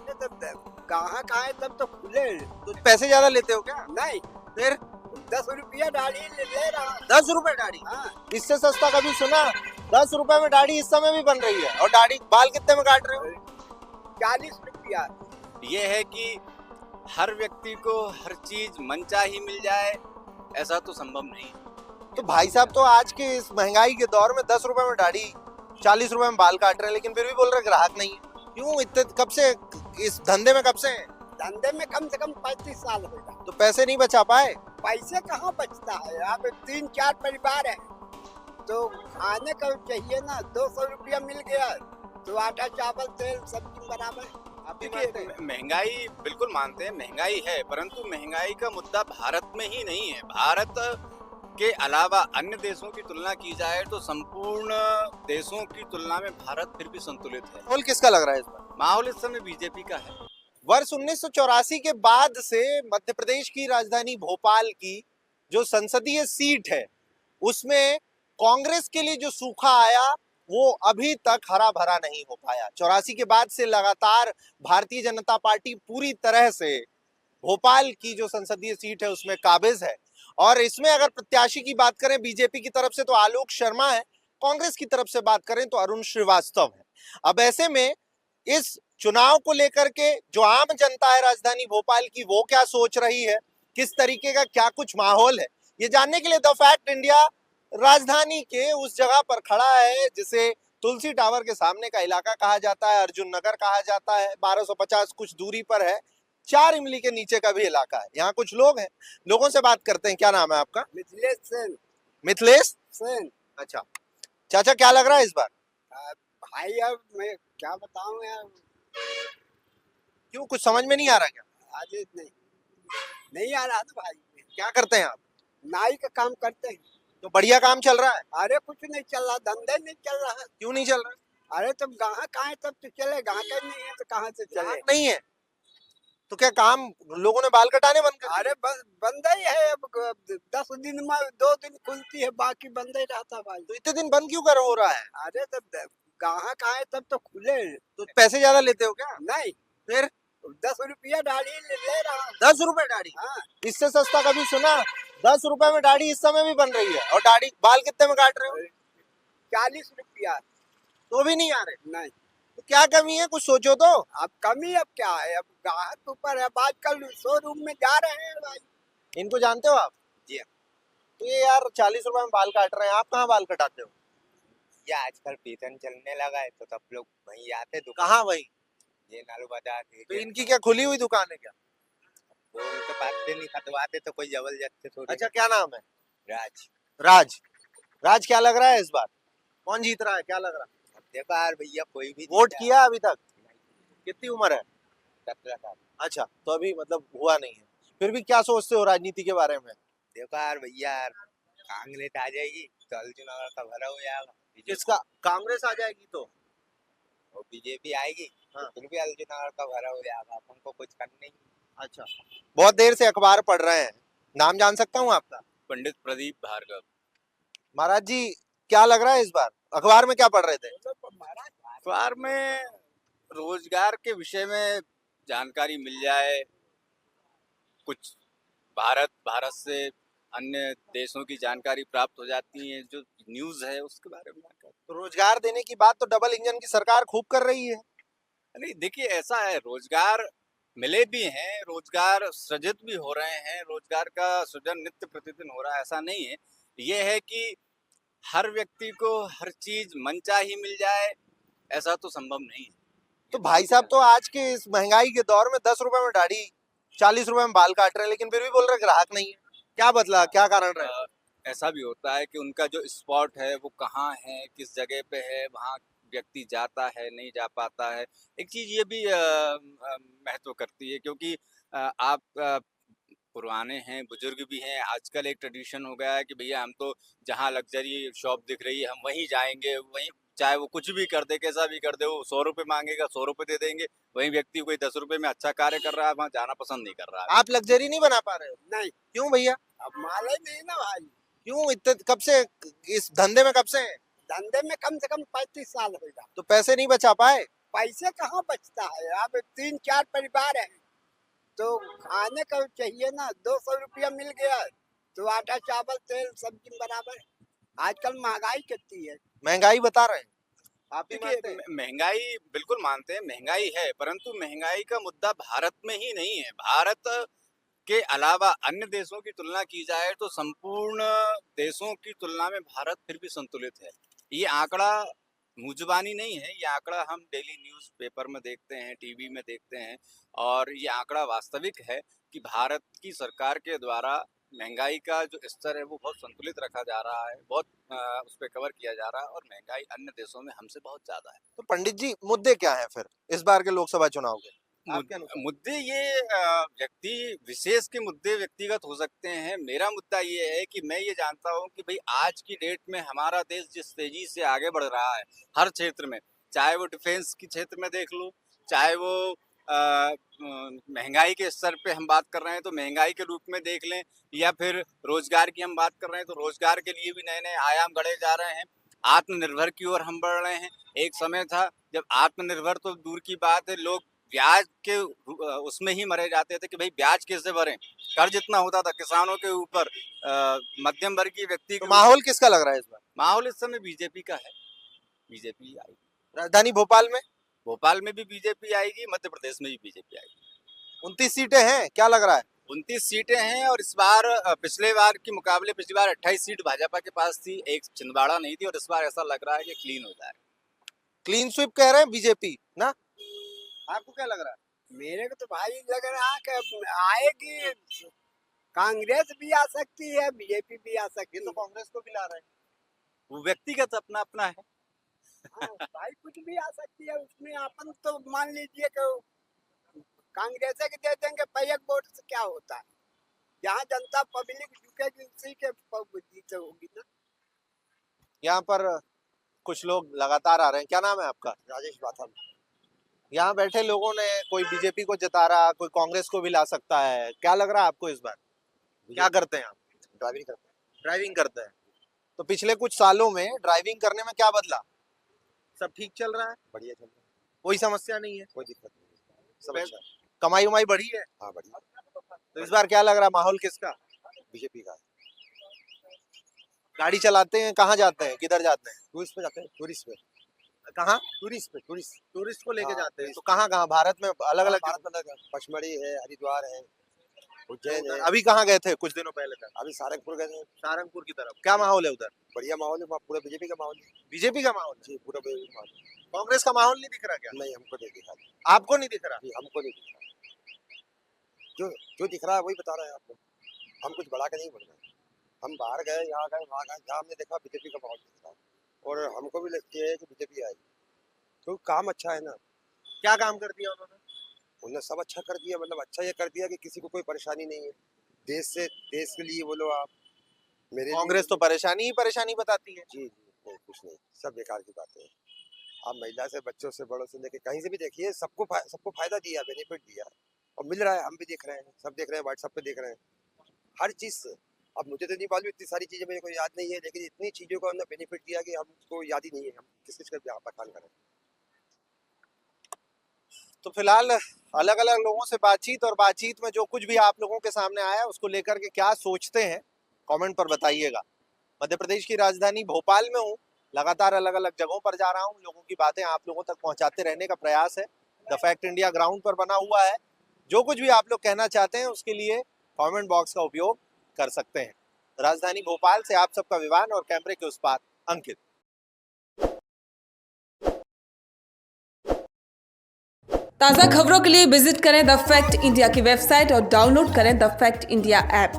अरे तब कहाँ कहाँ तब तो खुले। तो पैसे ज्यादा लेते हो क्या? नहीं, फिर 10 रुपया दाढ़ी ले रहा हूँ। 10 रुपए दाढ़ी? हाँ, इससे सस्ता कभी सुना? 10 रुपए में दाढ़ी इस समय भी बन रही है। और दाढ़ी बाल कितने में काट रहे हो? 40 रुपया। ये है कि हर व्यक्ति को हर चीज मनचाही मिल जाए, ऐसा तो संभव नहीं है। तो भाई साहब तो आज के इस महंगाई के दौर में 10 रुपए में दाढ़ी 40 रुपए में बाल काट रहे हैं, लेकिन फिर भी बोल रहे ग्राहक नहीं है। क्यों इतने कब से इस धंधे में, कब से हैं? धंधे में कम से कम 35 साल होगा। तो पैसे नहीं बचा पाए? पैसे कहाँ बचता है? यहाँ पे 3-4 परिवार है तो खाने का चाहिए ना। 200 रुपया मिल गया तो आटा चावल तेल सब्जी बराबर। आप भी मानते देखिए, हैं? महंगाई बिल्कुल मानते हैं, महंगाई है, परंतु महंगाई का मुद्दा भारत में ही नहीं है। भारत के अलावा अन्य देशों की तुलना की जाए तो संपूर्ण देशों की तुलना में भारत फिर भी संतुलित है। माहौल किसका लग रहा है इस बार? माहौल इस समय बीजेपी का है। वर्ष 1984 के बाद से मध्य प्रदेश की राजधानी भोपाल की जो संसदीय सीट है उसमें कांग्रेस के लिए जो सूखा आया वो अभी तक हरा भरा नहीं हो पाया। 84 के बाद से लगातार भारतीय जनता पार्टी पूरी तरह से भोपाल की जो संसदीय सीट है उसमें काबिज है। और इसमें अगर प्रत्याशी की बात करें बीजेपी की तरफ से तो आलोक शर्मा है, कांग्रेस की तरफ से बात करें तो अरुण श्रीवास्तव है। अब ऐसे में इस चुनाव को लेकर के जो आम जनता है राजधानी भोपाल की वो क्या सोच रही है, किस तरीके का क्या कुछ माहौल है, ये जानने के लिए द फैक्ट इंडिया राजधानी के उस जगह पर खड़ा है जिसे तुलसी टावर के सामने का इलाका कहा जाता है, अर्जुन नगर कहा जाता है। 1250 कुछ दूरी पर है, 4 इमली के नीचे का भी इलाका है। यहाँ कुछ लोग हैं, लोगों से बात करते हैं। क्या नाम है आपका? मिथिलेश सेन। मिथिलेश सेन। अच्छा चाचा, क्या लग रहा है इस बार? भाई अब मैं क्या बताऊं यार। क्यों, कुछ समझ में नहीं आ रहा क्या? आज नहीं आ रहा था भाई। क्या करते हैं आप? नाई का काम करते हैं। तो बढ़िया काम चल रहा है? अरे कुछ नहीं चल रहा, धंधे नहीं चल रहा। क्यों नहीं चल रहा? अरे तब गाहक कहाँ है तब तो चले, गाहक नहीं है तो कहाँ से चले। ग्राहक नहीं है तो क्या काम, लोगों ने बाल कटाने बंद कर दिए? अरे बंद ही है अब। 10 दिन में 2 दिन खुलती है, बाकी बंद ही रहता भाई। तो इतने दिन बंद क्यों कर हो रहा है? अरे तब गाहक आए तब तो खुले। तो पैसे ज्यादा लेते हो क्या? नहीं, फिर 10 रुपया दाढ़ी ले रहा हूँ। 10 रुपए दाढ़ी? हाँ, इससे सस्ता कभी सुना? 10 रुपए में दाढ़ी इस समय भी बन रही है। और दाढ़ी बाल कितने में काट रहे हो? 40 रुपया। तो भी नहीं आ रहे? नहीं, तो क्या कमी है, कुछ सोचो तो। अब कमी अब क्या है, अब गाहक ऊपर है। अब आजकल शोरूम में जा रहे हैं भाई। इनको जानते हो आप? जी। तो ये यार 40 रुपए में बाल काट रहे हैं, आप कहाँ बाल कटाते हो? ये आजकल पीतन चलने लगा है तो सब लोग वहीं आते दुकान। कहाँ वही? ये नालू बाजार तो इनकी क्या खुली हुई दुकान है क्या? वो उनके पास से नहीं खतवाते तो कोई जबरदस्ती थोड़ी। अच्छा, क्या नाम है? राज। राज। राज, क्या लग रहा है इस बार? कौन जीत रहा है, क्या लग रहा है? अब देखो यार भैया, कोई भी वोट जीता। किया अभी तक? कितनी उम्र है? 17 साल। अच्छा, तो अभी मतलब हुआ नहीं है। फिर भी क्या सोचते हो राजनीति के बारे में? देखो यार भैया, यार कांग्रेस आ जाएगी तो अर्जुन नगर का भरा हो जाएगा। किसका? कांग्रेस आ जाएगी तो? और बीजेपी आएगी हाँ। तो फिर भी अर्जुन नगर का भरा हो जाएगा। हमको कुछ करना नहीं। अच्छा, बहुत देर से अखबार पढ़ रहे हैं, नाम जान सकता हूँ आपका? पंडित प्रदीप भार्गव। महाराज जी, क्या लग रहा है इस बार? अखबार में क्या पढ़ रहे थे? अखबार में रोजगार के विषय में जानकारी मिल जाए, कुछ भारत से अन्य देशों की जानकारी प्राप्त हो जाती है, जो न्यूज़ है उसके बारे में जानकारी। तो रोजगार देने की बात तो डबल इंजन की सरकार खूब कर रही है। नहीं, देखिए ऐसा है, रोजगार मिले भी हैं, रोजगार सृजित भी हो रहे हैं, रोजगार का सृजन नित्य प्रतिदिन हो रहा है, ऐसा नहीं है। ये है कि हर व्यक्ति को हर चीज मनचाही मिल जाए, ऐसा तो संभव नहीं है। तो भाई साहब तो आज के इस महंगाई के दौर में 10 रुपए में दाढ़ी 40 रुपए में बाल काट रहे हैं, लेकिन फिर भी बोल रहे ग्राहक नहीं है। क्या बदला, क्या कारण रहा? ऐसा भी होता है कि उनका जो स्पॉट है वो कहाँ है, किस जगह पे है, वहाँ व्यक्ति जाता है नहीं जा पाता है। एक चीज ये भी महत्व करती है, क्योंकि आप पुराने हैं, बुजुर्ग भी हैं। आजकल एक ट्रेडिशन हो गया है कि भैया हम तो जहाँ लग्जरी शॉप दिख रही है हम वहीं जाएंगे, वहीं चाहे वो कुछ भी कर दे, कैसा भी कर दे, वो 100 रुपये मांगेगा 100 रुपये दे देंगे। वहीं व्यक्ति कोई 10 रुपये में अच्छा कार्य कर रहा है, वहाँ जाना पसंद नहीं कर रहा है। आप लग्जरी नहीं बना पा रहे हो? नहीं, क्यों भैया? अब माल ही नहीं ना भाई। क्यों इतने कब से इस धंधे में, कब से हैं? धंधे में कम से कम 35 साल होगा। तो पैसे नहीं बचा पाए? पैसे कहाँ बचता है। अब 3-4 परिवार है तो खाने का चाहिए ना। 200 रुपया मिल गया तो आटा चावल तेल सब्जी बराबर। आजकल महंगाई कितनी है। महंगाई बता रहे हैं, आप भी देखिए, मानते हैं? महंगाई बिल्कुल मानते हैं, महंगाई है, परंतु महंगाई का मुद्दा भारत में ही नहीं है। भारत के अलावा अन्य देशों की तुलना की जाए तो संपूर्ण देशों की तुलना में भारत फिर भी संतुलित है। ये आंकड़ा मुंह-ज़ुबानी नहीं है, ये आंकड़ा हम डेली न्यूज़ पेपर में देखते हैं, टीवी में देखते हैं, और ये आंकड़ा वास्तविक है कि भारत की सरकार के द्वारा महंगाई का जो स्तर है वो बहुत संतुलित रखा जा रहा है, बहुत उस पे कवर किया जा रहा है, और महंगाई अन्य देशों में हमसे बहुत ज़्यादा है। तो पंडित जी, मुद्दे क्या हैं फिर इस बार के लोकसभा चुनाव के? आपके अनुसार? मुद्दे ये व्यक्ति विशेष के मुद्दे व्यक्तिगत हो सकते हैं। मेरा मुद्दा ये है कि मैं ये जानता हूँ कि भाई आज की डेट में हमारा देश जिस तेजी से आगे बढ़ रहा है हर क्षेत्र में, चाहे वो डिफेंस के क्षेत्र में देख लो, चाहे वो महंगाई के स्तर पे हम बात कर रहे हैं तो महंगाई के रूप में देख लें, या फिर रोजगार की हम बात कर रहे हैं तो रोजगार के लिए भी नए नए आयाम गढ़े जा रहे हैं। आत्मनिर्भर की ओर हम बढ़ रहे हैं। एक समय था जब आत्मनिर्भर तो दूर की बात है, लोग ब्याज के उसमें ही मरे जाते थे कि भाई ब्याज कैसे भरें, कर्ज इतना होता था किसानों के ऊपर, मध्यम वर्गीय व्यक्ति तो के माहौल किसका लग रहा है इस बार? माहौल इस समय बीजेपी का है। बीजेपी आई, राजधानी भोपाल में भोपाल में भी बीजेपी आएगी, मध्य प्रदेश में भी बीजेपी आएगी। 29 सीटें हैं, क्या लग रहा है? 29 सीटें हैं, और इस बार पिछले बार के मुकाबले पिछली बार 28 सीट भाजपा के पास थी, एक छिंदवाड़ा नहीं थी, और इस बार ऐसा लग रहा है कि क्लीन हो जाए। क्लीन स्वीप कह रहे हैं बीजेपी ना, आपको क्या लग रहा है? मेरे को तो भाई लग रहा है कि आएगी, कांग्रेस भी आ सकती है, बीजेपी भी आ सकती ये तो है। कांग्रेस को भी ला रहे हैं। वो व्यक्तिगत अपना अपना है। हाँ, भाई कुछ भी आ सकती है उसमें। अपन तो मान लीजिए कि कांग्रेस के दे देंगे, पैक वोट से क्या होता है। जहाँ जनता पब्लिक झुकेगी उसी के जीत होगी ना। यहाँ पर कुछ लोग लगातार आ रहे हैं, क्या नाम है आपका? राजेश बाथम। यहाँ बैठे लोगों ने कोई बीजेपी को जिता रहा, कोई कांग्रेस को भी ला सकता है, क्या लग रहा है आपको इस बार? क्या करते हैं आप? ड्राइविंग करते हैं। ड्राइविंग करते हैं। तो पिछले कुछ सालों में ड्राइविंग करने में क्या बदला? सब ठीक चल रहा है, बढ़िया चल रहा है, कोई समस्या नहीं है, कोई दिक्कत नहीं, सब पहले- अच्छा है। कमाई उमाई बढ़ी है? हाँ बढ़िया। तो इस बार क्या लग रहा है माहौल किसका? बीजेपी का। गाड़ी चलाते हैं, कहाँ जाते हैं, किधर जाते हैं? टूरिस्ट पे जाते हैं, टूरिस्ट पे। कहाँ? टूरिस्ट पे, टूरिस्ट। टूरिस्ट को लेके हाँ, जाते हैं, तो टूरिस्ट। कहाँ कहाँ भारत में अलग अलग? भारत में अलग है, पचमढ़ी है, हरिद्वार है, उज्जैन है। अभी कहाँ गए थे कुछ दिनों पहले तक? अभी सारंगपुर गए थे। सारंगपुर की तरफ। क्या माहौल है उधर? बढ़िया माहौल है, पूरा बीजेपी का माहौल है। बीजेपी का माहौल है? जी, पूरा बीजेपी का माहौल है। कांग्रेस का माहौल नहीं दिख रहा क्या? नहीं, हमको नहीं दिखा। आपको नहीं दिख रहा? जी, हमको नहीं दिख रहा। जो दिख रहा है वही बता रहे हैं आपको। हम कुछ बढ़ा के नहीं बोल रहे हैं। हम बाहर गए, यहाँ गए, वहाँ गए, जहाँ हमने देखा बीजेपी का माहौल दिख रहा है, और हमको भी लगती है कि बीजेपी आएगी, क्योंकि काम अच्छा है ना। क्या काम कर दिया उन्होंने? उन्होंने सब अच्छा कर दिया, मतलब अच्छा ये कर दिया कि किसी को कोई परेशानी नहीं है। देश के लिए बोलो आप, मेरे कांग्रेस तो परेशानी ही परेशानी बताती है। जी जी, नहीं कुछ नहीं, सब बेकार की बातें हैं। आप महिला से, बच्चों से, बड़ों से लेके कहीं से भी देखिए, सबको फायदा दिया, बेनिफिट दिया, और मिल रहा है। हम भी देख रहे हैं, सब देख रहे हैं, व्हाट्सएप पे देख रहे हैं, हर चीज़ से। अब मुझे तो नहीं मालूम, इतनी सारी चीज़ें मेरे को याद नहीं है, लेकिन इतनी चीज़ों का हमने बेनिफिट दिया कि हमको याद ही नहीं है हम किस किस का बखान करें। तो फिलहाल अलग अलग लोगों से बातचीत, और बातचीत में जो कुछ भी आप लोगों के सामने आया उसको लेकर के क्या सोचते हैं कमेंट पर बताइएगा। मध्य प्रदेश की राजधानी भोपाल में हूँ, लगातार अलग अलग जगहों पर जा रहा हूँ, लोगों की बातें आप लोगों तक पहुंचाते रहने का प्रयास है। द फैक्ट इंडिया ग्राउंड पर बना हुआ है, जो कुछ भी आप लोग कहना चाहते हैं उसके लिए कमेंट बॉक्स का उपयोग कर सकते हैं। राजधानी भोपाल से आप सबका विवान, और कैमरे के उस पार अंकित। ताज़ा खबरों के लिए विजिट करें द फैक्ट इंडिया की वेबसाइट और डाउनलोड करें द फैक्ट इंडिया ऐप।